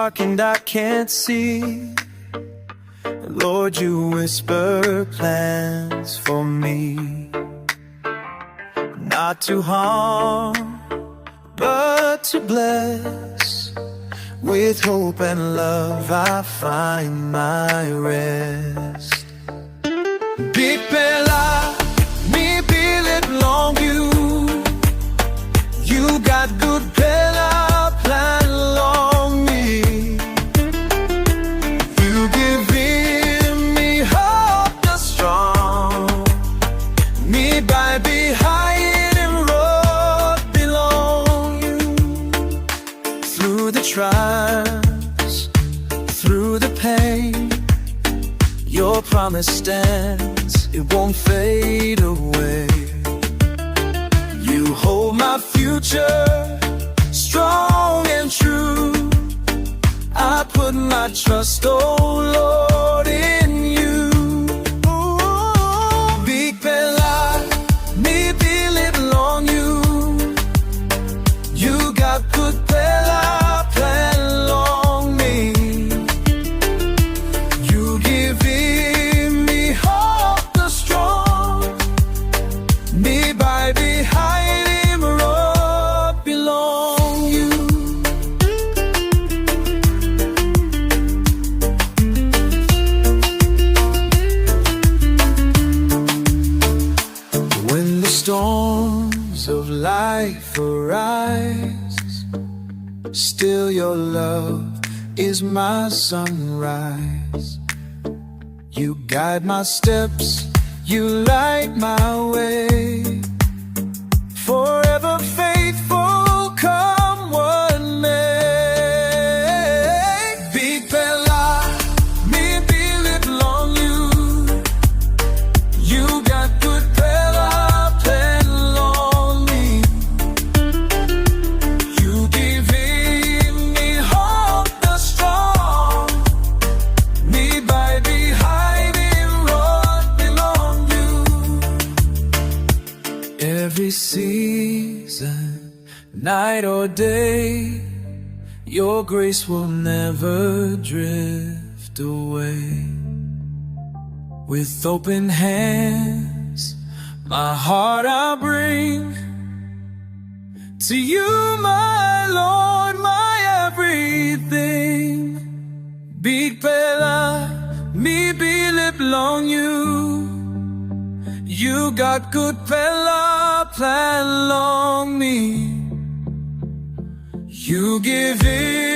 dark and I can't see. Lord, you whisper plans for me, not to harm, but to bless. With hope and love I find my rest. Big Bella, me billet long you got good Bella plan along me. You give me hope the strong, me by behind and road belong you. Through the trials, through the pain, your promise stands, it won't fade away. You hold my future strong and true. I put my trust, oh Lord, in you. Big Bella, me billet long you got good Bella plan along me. You give me hope the strong, me by behind him road belong you. When the storms of life arise, still your love is my sunrise. You guide my steps, you light my way. Forever faithful, come what may. Big Bella, me billet long you got good Bella plan along me. You give me hope the strong, me by behind him road belong you. Every season, night or day, your grace will never drift away. With open hands, my heart I'll bring to you, my Lord, my everything. Big Bella, me billet long you got good Bella plan along me. You give it